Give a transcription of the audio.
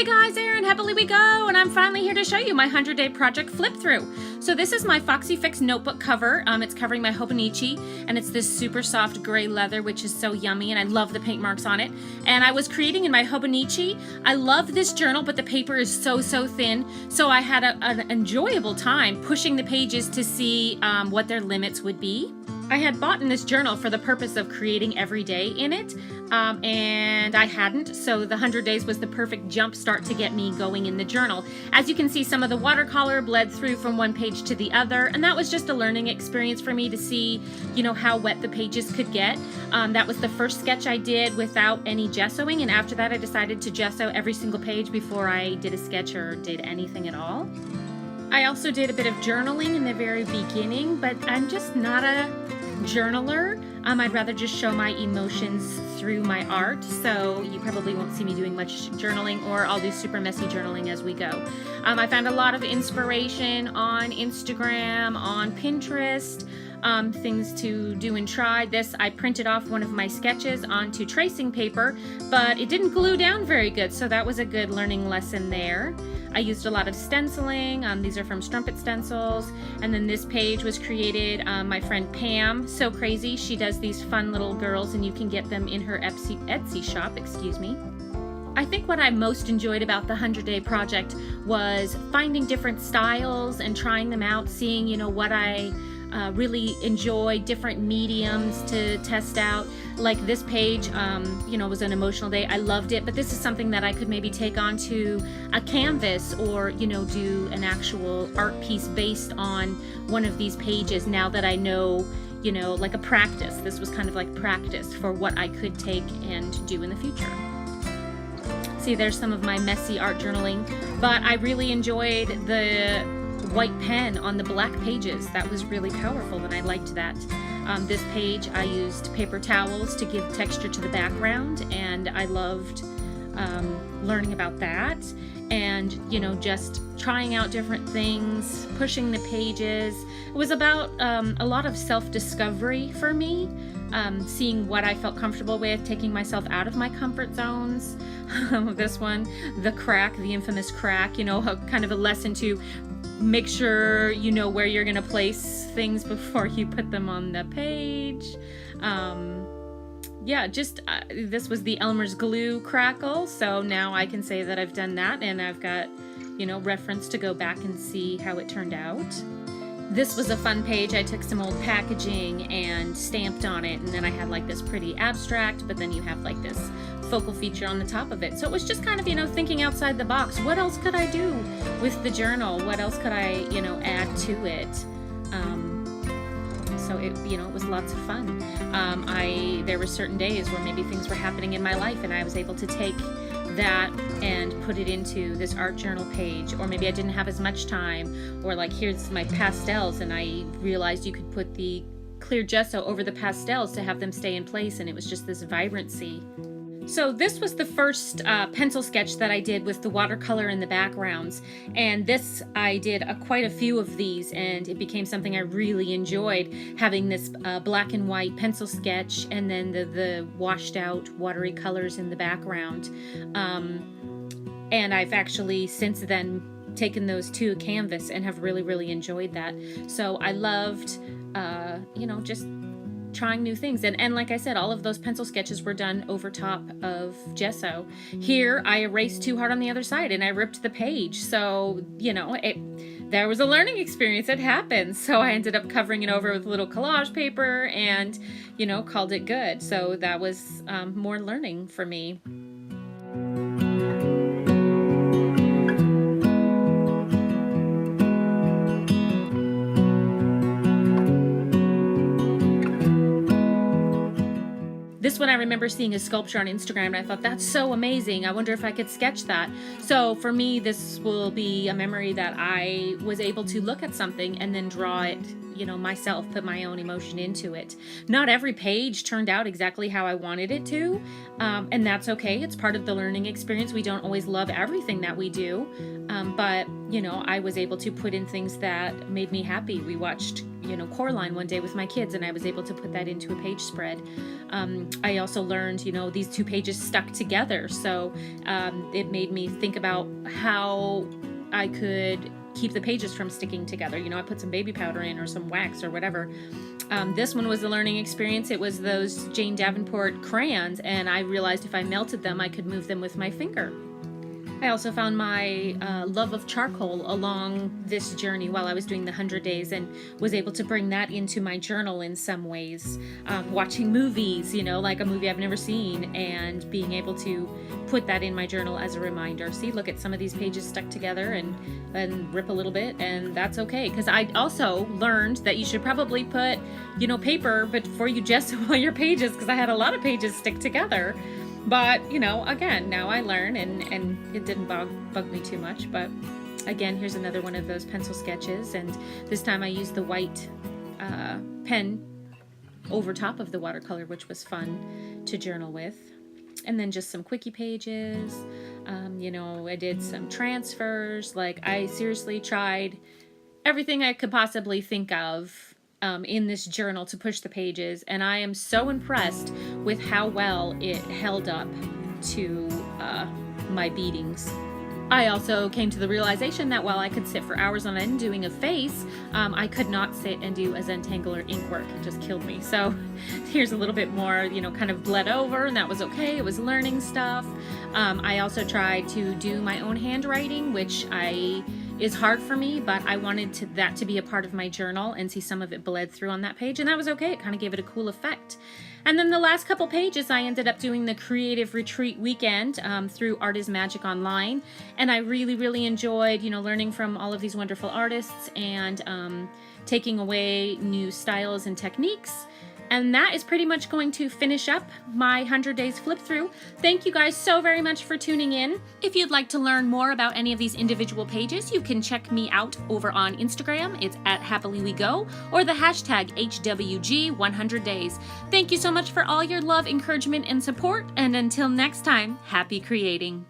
Hey guys, Erin, happily we go, and I'm finally here to show you my 100-day project flip through. So this is my Foxy Fix notebook cover. It's covering my Hobonichi, and it's this super soft gray leather, which is so yummy, and I love the paint marks on it. And I was creating in my Hobonichi. I love this journal, but the paper is so thin, so I had an enjoyable time pushing the pages to see what their limits would be. I had bought in this journal for the purpose of creating every day in it, and I hadn't, so the 100 days was the perfect jump start to get me going in the journal. As you can see, some of the watercolor bled through from one page to the other, and that was just a learning experience for me to see, how wet the pages could get. That was the first sketch I did without any gessoing, and after that I decided to gesso every single page before I did a sketch or did anything at all. I also did a bit of journaling in the very beginning, but I'm just not a journaler. I'd rather just show my emotions through my art, so you probably won't see me doing much journaling, or I'll do super messy journaling as we go. I found a lot of inspiration on Instagram, on Pinterest, things to do and try. This, I printed off one of my sketches onto tracing paper, but it didn't glue down very good, so that was a good learning lesson there. I used a lot of stenciling. These are from Strumpet Stencils. And then this page was created, my friend Pam, so crazy. She does these fun little girls, and you can get them in her Etsy shop, I think what I most enjoyed about the 100-day project was finding different styles and trying them out, seeing, what I really enjoy, different mediums to test out. Like this page, was an emotional day. I loved it, but this is something that I could maybe take onto a canvas or, do an actual art piece based on one of these pages now that I know, like a practice. This was kind of like practice for what I could take and do in the future. See, there's some of my messy art journaling, but I really enjoyed the white pen on the black pages. That was really powerful, and I liked that. This page I used paper towels to give texture to the background, and I loved learning about that, and just trying out different things, pushing the pages. It was about a lot of self-discovery for me, seeing what I felt comfortable with, taking myself out of my comfort zones. This one, the infamous crack, kind of a lesson to make sure you know where you're going to place things before you put them on the page. This was the Elmer's glue crackle, so now I can say that I've done that, and I've got, reference to go back and see how it turned out. This was a fun page. I took some old packaging and stamped on it, and then I had like this pretty abstract, but then you have like this focal feature on the top of it. So it was just kind of, thinking outside the box. What else could I do with the journal? What else could I, add to it? So it was lots of fun. There were certain days where maybe things were happening in my life, and I was able to take that and put it into this art journal page, or maybe I didn't have as much time, or like here's my pastels, and I realized you could put the clear gesso over the pastels to have them stay in place, and it was just this vibrancy. So this was the first pencil sketch that I did with the watercolor in the backgrounds, and this I did quite a few of these, and it became something I really enjoyed, having this black and white pencil sketch and then the washed out watery colors in the background. And I've actually since then taken those to a canvas and have really enjoyed that. So I loved just trying new things, and like I said, all of those pencil sketches were done over top of gesso. Here I erased too hard on the other side and I ripped the page, so there was a learning experience. It happens. So I ended up covering it over with a little collage paper and called it good. So that was more learning for me. This one I remember seeing a sculpture on Instagram, and I thought, that's so amazing. I wonder if I could sketch that. So for me, this will be a memory that I was able to look at something and then draw it, myself, put my own emotion into it. Not every page turned out exactly how I wanted it to, and that's okay. It's part of the learning experience. We don't always love everything that we do, but I was able to put in things that made me happy. We watched Coraline one day with my kids, and I was able to put that into a page spread. I also learned, these 2 pages stuck together, so it made me think about how I could keep the pages from sticking together. I put some baby powder in or some wax or whatever. This one was a learning experience. It was those Jane Davenport crayons, and I realized if I melted them, I could move them with my finger. I also found my love of charcoal along this journey while I was doing the 100 days, and was able to bring that into my journal in some ways. Watching movies, like a movie I've never seen, and being able to put that in my journal as a reminder. See, look at some of these pages stuck together and rip a little bit, and that's okay. Because I also learned that you should probably put, paper before you gesso all your pages, because I had a lot of pages stick together. But, again, now I learn, and it didn't bug me too much. But again, here's another one of those pencil sketches, and this time I used the white pen over top of the watercolor, which was fun to journal with. And then just some quickie pages. I did some transfers. Like, I seriously tried everything I could possibly think of in this journal to push the pages, and I am so impressed with how well it held up to my beatings. I also came to the realization that while I could sit for hours on end doing a face, I could not sit and do a Zentangler ink work. It just killed me. So here's a little bit more, kind of bled over, and that was okay. It was learning stuff. I also tried to do my own handwriting, which is hard for me, but I wanted that to be a part of my journal and see some of it bled through on that page, and that was okay. It kind of gave it a cool effect. And then the last couple pages, I ended up doing the Creative Retreat Weekend through Art is Magic Online, and I really, really enjoyed, learning from all of these wonderful artists and taking away new styles and techniques. And that is pretty much going to finish up my 100 days flip through. Thank you guys so very much for tuning in. If you'd like to learn more about any of these individual pages, you can check me out over on Instagram. It's @HappilyWeGo, or the hashtag HWG100days. Thank you so much for all your love, encouragement, and support. And until next time, happy creating.